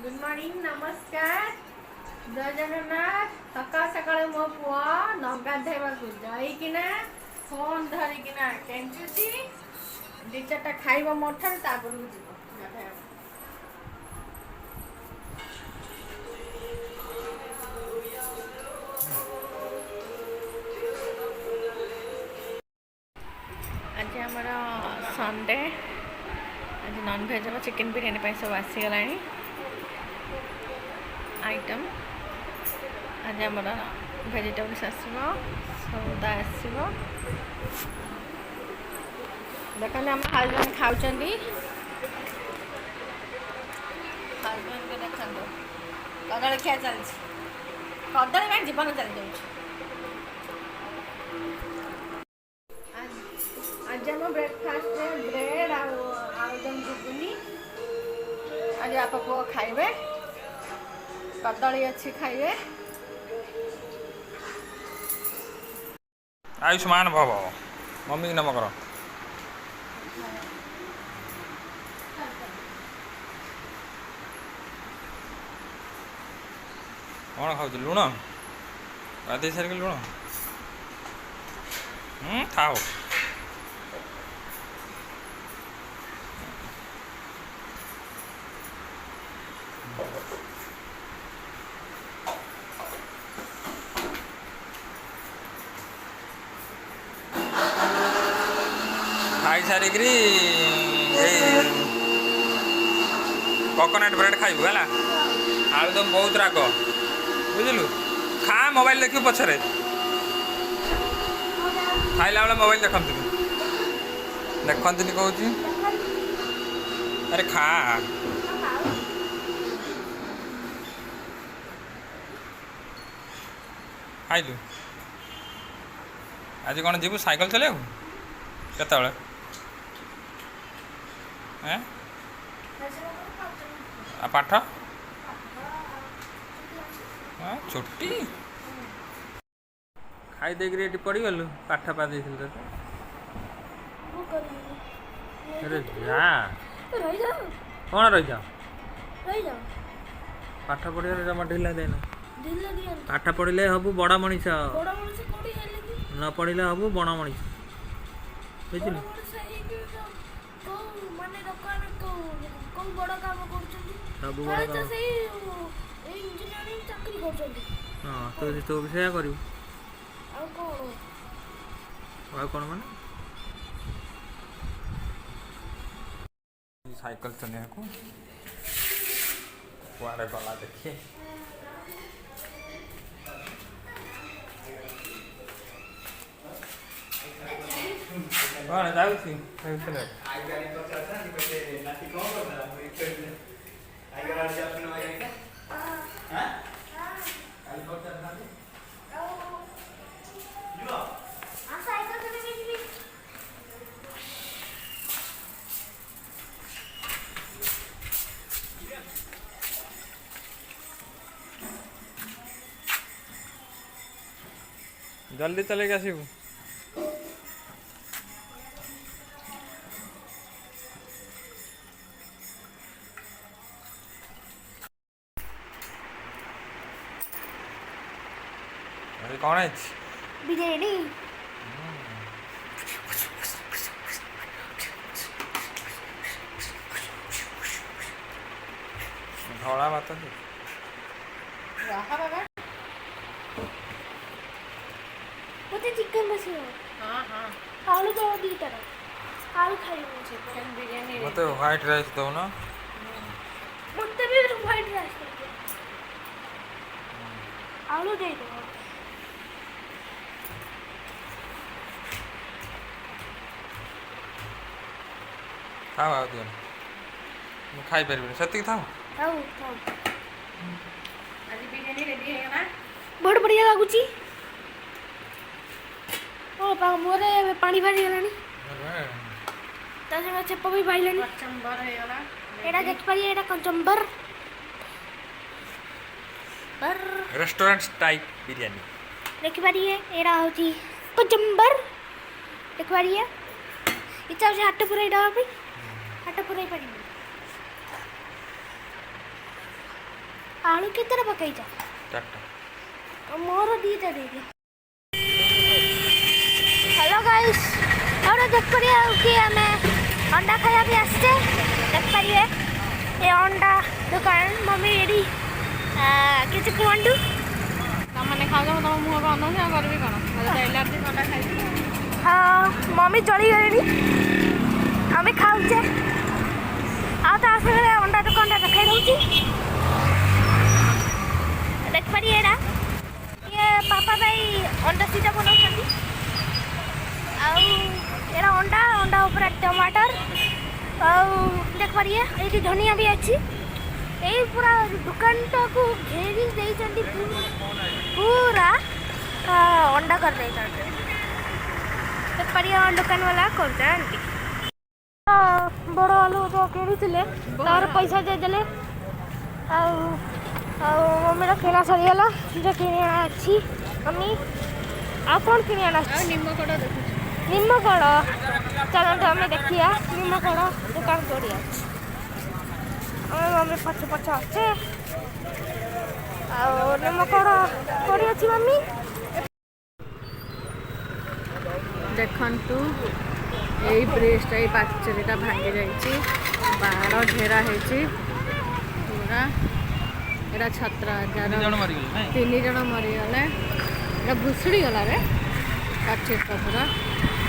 Good morning नमस्कार जय जगन्नाथ सका सकाଳେ ମୋ ପୁଅ ନ ଗାଧେଇବାକୁ ଯାଇକିନା ଫୋନ୍ ଧରିକିନା କେଞ୍ଚୁଛି ଦି ଚାରିଟା ଖାଇବ ମୋ ଠାରୁ ତାପରକୁ ଯିବ ଗାଧେଇବାକୁ। आज आमर संडे आज नॉनभेज हम चिकेन बिरियानी पे सब आसीगला आइटम आज आम भेजिटेबल्स आसो सौदा आसो देखते आम हजबैंड खाऊँ हजबैंड को देखो कदली खिया चलती कदली में जीवन चली जाऊँ। आज आम ब्रेकफास्ट ब्रेड आलुदम घुगुनी आज आप पुआ खाइबे कदली अच्छी खाइबे। आयुष्मान भव मम्मी नम कर कौन खाऊ लुण गाधे सारे लुण खाओ खाई सारिक कोकोनट ब्रेड खाइबू है आलुदम बहुत राग बुझलु खा मोबाइल देखियो पछरे खाइला बेला मोबाइल देखती कहूँ अरे खा खाइलु आज कौन जीवु साइकिल चले केतବେଳେ पाठ छुट्टी खाई देकर ये पड़गलु पाठ पा दे अरे जा कौन रही जाओ पाठ पढ़िया जमा ढिला देना पाठ पढ़ले हबु बड़ा मनीष न पढ़ले हबु बड़ा मनीष बुझलु सब बड़ हाँ तो भी से कर मान साइकिल चलिए कुआड़े गला देखिए कौन जाऊँ जल्दी चले गया शिव अरे कौन है बिरयानी धड़ा बात मते चिकन बस हाँ हाँ आलू तो दी तरह आलू खाई मुझे चिकन बिरयानी मत व्हाइट राइस दो ना मते भी व्हाइट राइस आलू दे दो खाओ आओ दियो मैं खाई पारि सत्य था खाओ आज बिरयानी रेडी है ना बहुत बढ़िया लागुची ओ मोरे पानी बारी गलानी ताजे चेप भी पाइलानी कचंबर है ना एडा देख पारिए एडा कचंबर पर रेस्टोरेंट टाइप बिरयानी देख पारिए एडा होची कचंबर देख पारिए इच्छा से हाथ पूरा इडा भी हाथ पूरा ही पानी आलू केतरा पकईचा 4टा मोर दीटा देगी। हेलो गाइस और देख परिए कि हमें अंडा खाया भी आसते देख परिए ये अंडा दुकान मम्मी एडी किसी कहतु तमने खाऊ तुम मुह को अनु करबी कौन एलर्जी अंडा खाई। हाँ मम्मी चली गली आम खाऊचे आस अंडा दुकान देखा दूसरी देख पारिए ये पापा भाई अंडा सीटा बनाऊँ आउ अंडा अंडा ऊपर टमाटर देख पारिए ये धनिया भी अच्छी यही पूरा दुकान टाक घेरी देती पूरा अंडा कर देख पारिए दुकान वाला कर बड़ आलू जो किणुले तार पैसा देदेले मम्मी किणा सरीगला जो किणी अच्छी मम्मी आ कौन किणी आना निम्बकड़ देखु निम्बकड़ चलते आम देखिए निम्बकड़ दुकान कौड़ी अच्छे मम्मी पछ पछ अच्छे निम्बकड़ कौड़ी अच्छी मम्मी देखु यही ब्रिजटा ये पाचेरीटा भांगी जाइए बाड़ घेरा है पूरा यहाँ छत्र 3 जन मरीगले यहाँ भुसुड़ी गला रे पाचेरीटा पूरा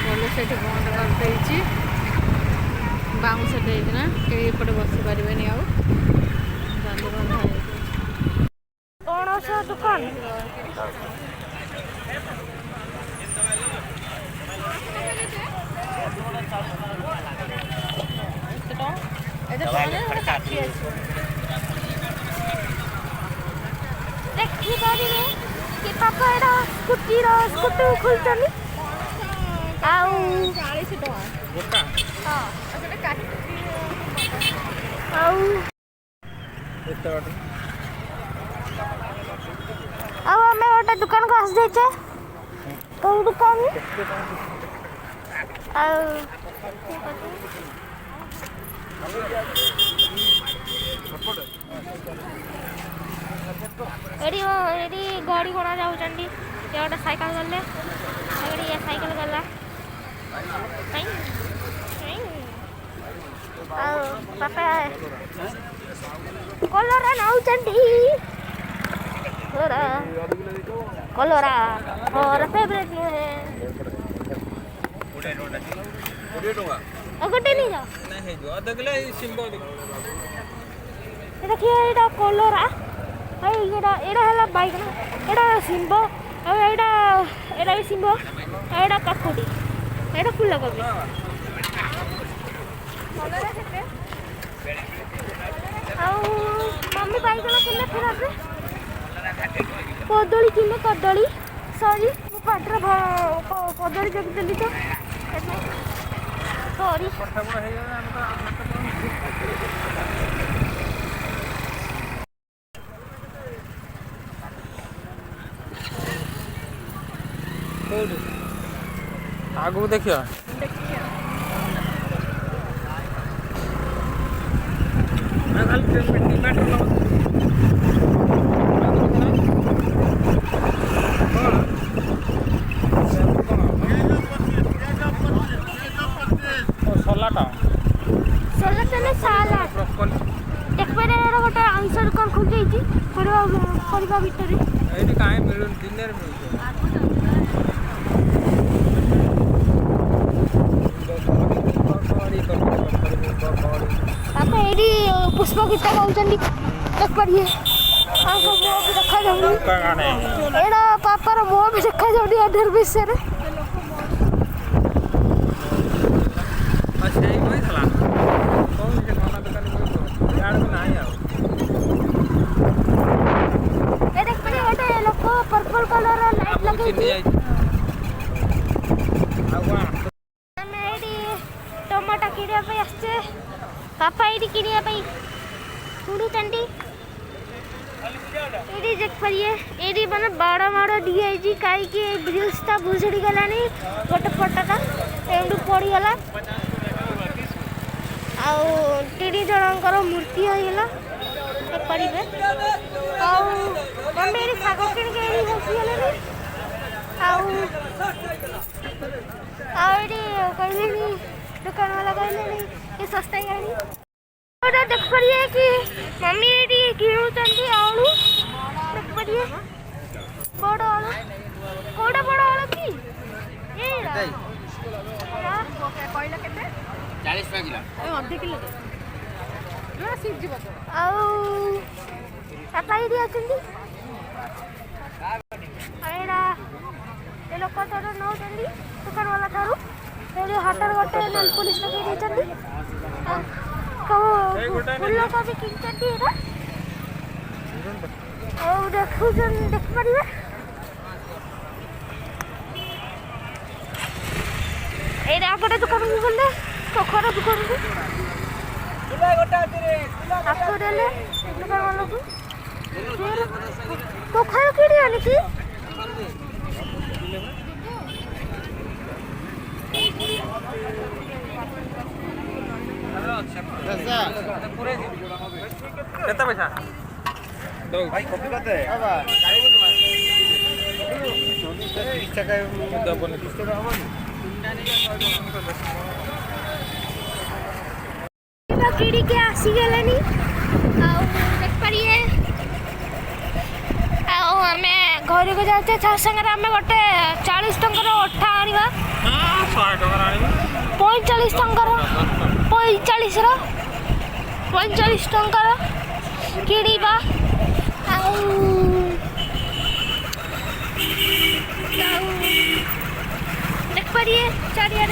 पुलिस से बंद कर बाउंस देना कहीं एपटे बसी पारे आउ बंद बंद कौन सा दुकान देखी पारे कि पापा एटा स्कूटी खोलचनी 40 टका गोटा हाँ आउ एते बाटे अब हमें गोटे दुकान को आस जाइए कौन दुकान एडी गाड़ी घोड़ा जाऊँगी ये गोटे साइकिल गले ये साइकिल गला पापा कलरा नौचंडी कलरा और फेवरेट गोटे नहीं जाओ देखिए यहाँ कलरा यहाँ बैक यहाँ शिंब यहाँ भी शिंब यहाँ काकुड़ी यहाँ फुलकोबी मम्मी बैगन किले फिर कदली किले कदली सॉरी मो पाटर कदली जगिदेली तो सॉरी आगू देखिए गोटे आंसर कौन खोल जाइए पढ़ा भितर ये कहीं मिल दिन पापा एडी पुष्प गीता गाँव देख पारिए मुँह भी देखा जाऊनी एड़ा पापार मुँह भी देखा जाऊनी अधर विषय पर्पल कलर लाइट लगे टमाटा किणा आसचे पापा ये किणा शुणुचंडी ये देख पारिए ये मैंने बाड़ माड़ दिखाई कहीं ब्रिजटा भुसुड़ी गलानी गोटे पटटा एमती पड़गला आ 3 जनकर मूर्ति होगला देख देखिए मम्मी ये शाग किन के बसीगले कहले दुकान वाला कहले ये सस्ता ही आनी देख पारिए कि मम्मी ये किणुचंदी आलू देख पारिए बड़ आलू कोड़ा बड़ आलू की ये कहले केते 40 किलो अधे किलो ना सीज ଆଉ ସାପାଇରି ଅଛନ୍ତି ଏଇଟା ଏ ଲୋକ ତୋର ନେଉଛନ୍ତି ଦୋକାନବାଲା ଠାରୁ ଏଠି ହାଟରେ ଗୋଟେ ନେଲ୍ ପୋଲିସ ଲଗେଇ ଦେଇଛନ୍ତି ଫୁଲ କୋବି କିଣିଛନ୍ତି ଏଇଟା ଆଉ ଦେଖୁଛନ୍ତି ଦେଖିପାରିବେ ଏଇଟା ଗୋଟେ ଦୋକାନକୁ ଗଲେ ସଖର ଦୋକାନକୁ आपको डेले दुकान वालों को तो खाओ की नहीं आनी थी केता पैसा दो भाई कॉपी करते हैं बाबा 30 টাকা দবনে 30 টাকা হবে किड़ी के आसीगले देख पारिए आम घर को जाते संगे आम गोटे 40 टंकार अठा आना 45 टंकार 45 टंकार किणवा देख पारिए चारिया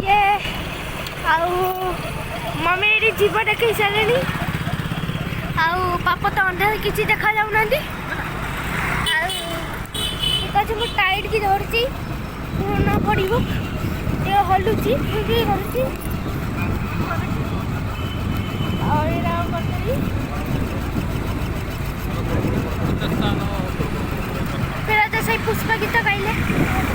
ये आउ मम्मी ये जीव देख सारे पापा तो अंधार किसी देखा जाऊना टाइट की धरती न पड़ ये हलुची धरती फिर तो से पुष्पा गीत गाइले